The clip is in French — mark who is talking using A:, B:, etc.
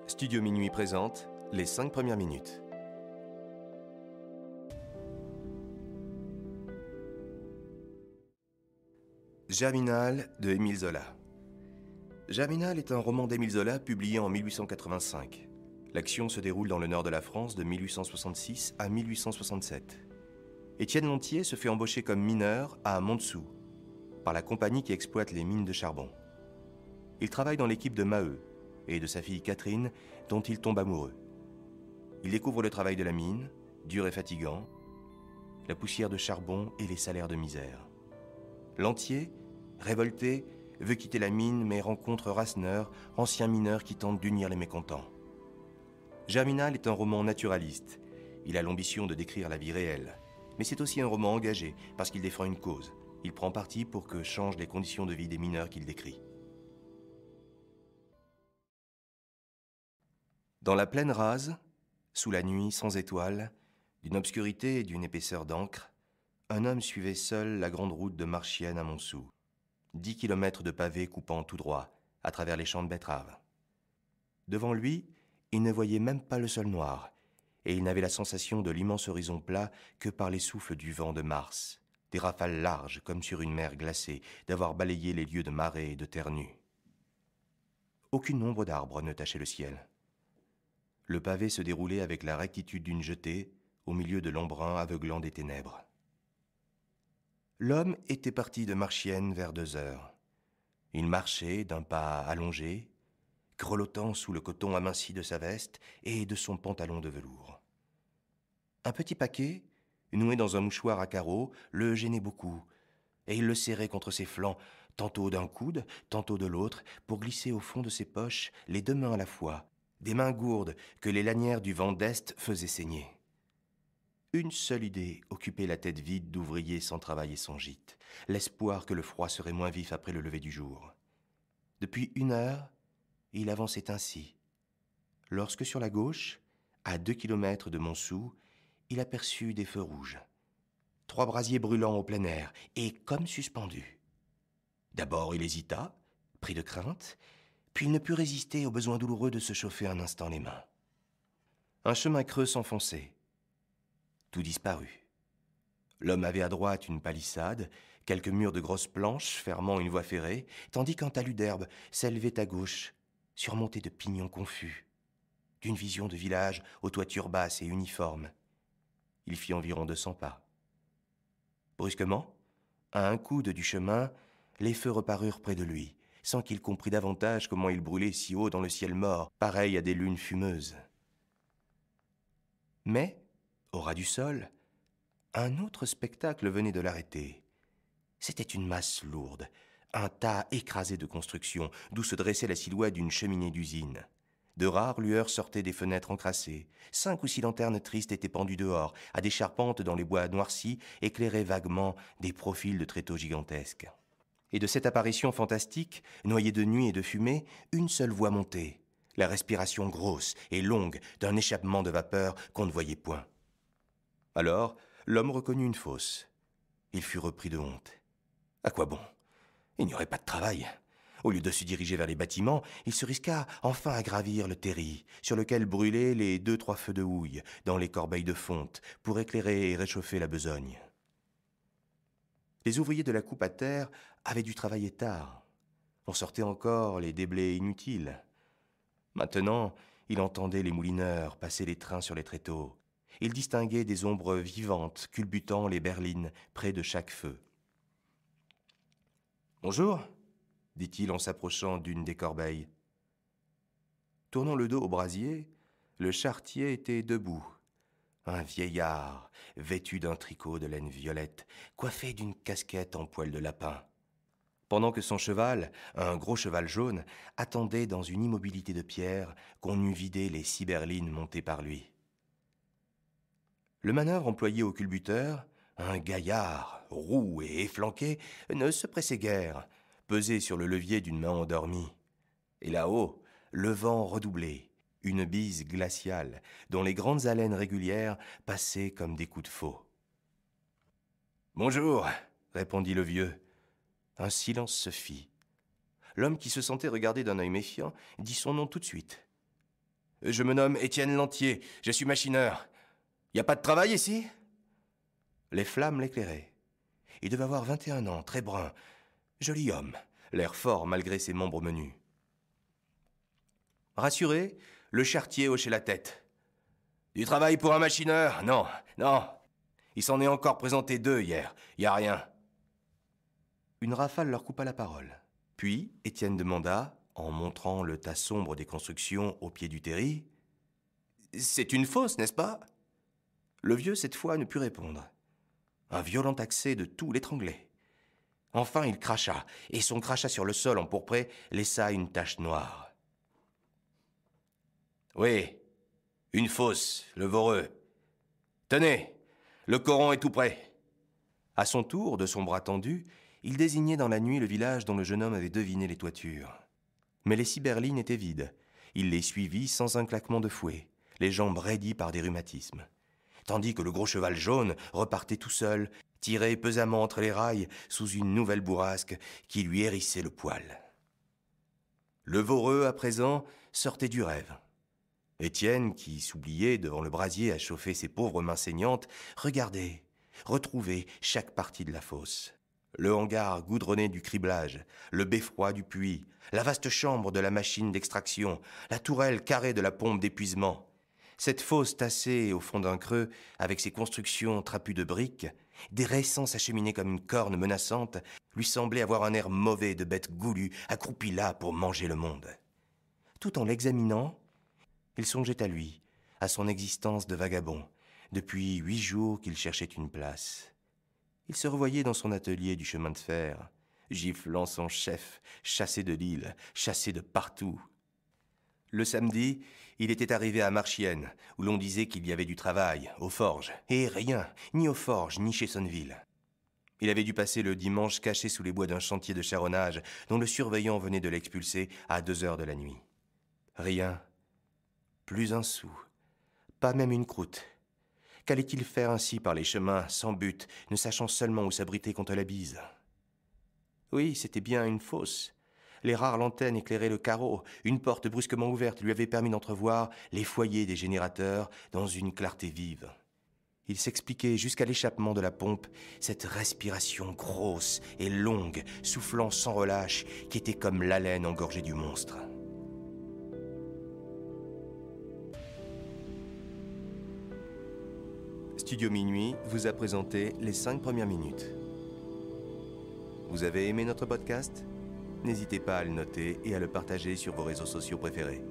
A: Studio Minuit présente les 5 premières minutes. Germinal de Émile Zola. Germinal est un roman d'Émile Zola publié en 1885. L'action se déroule dans le nord de la France de 1866 à 1867. Étienne Lantier se fait embaucher comme mineur à Montsou, par la compagnie qui exploite les mines de charbon. Il travaille dans l'équipe de Maheu et de sa fille Catherine, dont il tombe amoureux. Il découvre le travail de la mine, dur et fatigant, la poussière de charbon et les salaires de misère. Lantier, révolté, veut quitter la mine mais rencontre Rasseneur, ancien mineur qui tente d'unir les mécontents. Germinal est un roman naturaliste. Il a l'ambition de décrire la vie réelle. Mais c'est aussi un roman engagé parce qu'il défend une cause. Il prend parti pour que changent les conditions de vie des mineurs qu'il décrit. Dans la plaine rase, sous la nuit sans étoiles, d'une obscurité et d'une épaisseur d'encre, un homme suivait seul la grande route de Marchienne à Montsou. 10 kilomètres de pavés coupant tout droit, à travers les champs de betteraves. Devant lui, il ne voyait même pas le sol noir, et il n'avait la sensation de l'immense horizon plat que par les souffles du vent de mars, des rafales larges comme sur une mer glacée, d'avoir balayé les lieux de marais et de terre nue. Aucune ombre d'arbre ne tachait le ciel. Le pavé se déroulait avec la rectitude d'une jetée, au milieu de l'embrun aveuglant des ténèbres. L'homme était parti de Marchienne vers 2 heures. Il marchait d'un pas allongé, grelottant sous le coton aminci de sa veste et de son pantalon de velours. Un petit paquet, noué dans un mouchoir à carreaux, le gênait beaucoup, et il le serrait contre ses flancs, tantôt d'un coude, tantôt de l'autre, pour glisser au fond de ses poches les 2 mains à la fois, des mains gourdes que les lanières du vent d'Est faisaient saigner. Une seule idée occupait la tête vide d'ouvrier sans travail et sans gîte, l'espoir que le froid serait moins vif après le lever du jour. Depuis 1 heure, il avançait ainsi, lorsque sur la gauche, à 2 kilomètres de Montsou, il aperçut des feux rouges. 3 brasiers brûlants au plein air, et comme suspendus. D'abord il hésita, pris de crainte, puis il ne put résister au besoin douloureux de se chauffer un instant les mains. Un chemin creux s'enfonçait. Tout disparut. L'homme avait à droite une palissade, quelques murs de grosses planches fermant une voie ferrée, tandis qu'un talus d'herbe s'élevait à gauche, surmonté de pignons confus, d'une vision de village aux toitures basses et uniformes. Il fit environ 200 pas. Brusquement, à un coude du chemin, les feux reparurent près de lui, sans qu'il comprît davantage comment ils brûlaient si haut dans le ciel mort, pareil à des lunes fumeuses. Mais, au ras du sol, un autre spectacle venait de l'arrêter. C'était une masse lourde, un tas écrasé de construction, d'où se dressait la silhouette d'une cheminée d'usine. De rares lueurs sortaient des fenêtres encrassées. 5 ou 6 lanternes tristes étaient pendues dehors, à des charpentes dans les bois noircis, éclairaient vaguement des profils de tréteaux gigantesques. Et de cette apparition fantastique, noyée de nuit et de fumée, une seule voix montait, la respiration grosse et longue d'un échappement de vapeur qu'on ne voyait point. Alors, l'homme reconnut une fosse. Il fut repris de honte. À quoi bon? Il n'y aurait pas de travail. Au lieu de se diriger vers les bâtiments, il se risqua enfin à gravir le terri, sur lequel brûlaient les 2-3 feux de houille, dans les corbeilles de fonte, pour éclairer et réchauffer la besogne. Les ouvriers de la coupe à terre avaient dû travailler tard. On sortait encore les déblais inutiles. Maintenant, il entendait les moulineurs passer les trains sur les tréteaux. Il distinguait des ombres vivantes culbutant les berlines près de chaque feu. « Bonjour », dit-il en s'approchant d'une des corbeilles. Tournant le dos au brasier, le charretier était debout. Un vieillard, vêtu d'un tricot de laine violette, coiffé d'une casquette en poil de lapin. Pendant que son cheval, un gros cheval jaune, attendait dans une immobilité de pierre qu'on eût vidé les 6 berlines montées par lui. Le manœuvre employé au culbuteur, un gaillard, roux et efflanqué, ne se pressait guère, pesé sur le levier d'une main endormie. Et là-haut, le vent redoublait, une bise glaciale, dont les grandes haleines régulières passaient comme des coups de faux. « Bonjour », répondit le vieux. Un silence se fit. L'homme qui se sentait regarder d'un œil méfiant dit son nom tout de suite. Je me nomme Étienne Lantier, je suis machineur. Y a pas de travail ici? Les flammes l'éclairaient. Il devait avoir 21 ans, très brun. Joli homme, l'air fort malgré ses membres menus. Rassuré, le charretier hochait la tête. Du travail pour un machineur? Non, non. Il s'en est encore présenté 2 hier. Y a rien. Une rafale leur coupa la parole. Puis, Étienne demanda, en montrant le tas sombre des constructions au pied du terri, « C'est une fosse, n'est-ce pas ?» Le vieux, cette fois, ne put répondre. Un violent accès de tout l'étranglait. Enfin, il cracha, et son crachat sur le sol empourpré laissa une tache noire. « Oui, une fosse, le Voreux. Tenez, le coron est tout prêt. » À son tour, de son bras tendu, il désignait dans la nuit le village dont le jeune homme avait deviné les toitures. Mais les 6 berlines étaient vides. Il les suivit sans un claquement de fouet, les jambes raidies par des rhumatismes. Tandis que le gros cheval jaune repartait tout seul, tiré pesamment entre les rails sous une nouvelle bourrasque qui lui hérissait le poil. Le Voreux, à présent, sortait du rêve. Étienne, qui s'oubliait devant le brasier à chauffer ses pauvres mains saignantes, regardait, retrouvait chaque partie de la fosse. Le hangar goudronné du criblage, le beffroi du puits, la vaste chambre de la machine d'extraction, la tourelle carrée de la pompe d'épuisement. Cette fosse tassée au fond d'un creux, avec ses constructions trapues de briques, des récents s'acheminer comme une corne menaçante, lui semblait avoir un air mauvais de bête goulue, accroupie là pour manger le monde. Tout en l'examinant, il songeait à lui, à son existence de vagabond, depuis 8 jours qu'il cherchait une place. Il se revoyait dans son atelier du chemin de fer, giflant son chef, chassé de l'île, chassé de partout. Le samedi, il était arrivé à Marchienne, où l'on disait qu'il y avait du travail, aux forges, et rien, ni aux forges, ni chez Sonneville. Il avait dû passer le dimanche caché sous les bois d'un chantier de charronnage, dont le surveillant venait de l'expulser à 2 heures de la nuit. Rien, plus un sou, pas même une croûte. Qu'allait-il faire ainsi par les chemins, sans but, ne sachant seulement où s'abriter contre la bise? Oui, c'était bien une fosse. Les rares lanternes éclairaient le carreau. Une porte brusquement ouverte lui avait permis d'entrevoir les foyers des générateurs dans une clarté vive. Il s'expliquait jusqu'à l'échappement de la pompe, cette respiration grosse et longue, soufflant sans relâche, qui était comme l'haleine engorgée du monstre. Studio Minuit vous a présenté les 5 premières minutes. Vous avez aimé notre podcast ? N'hésitez pas à le noter et à le partager sur vos réseaux sociaux préférés.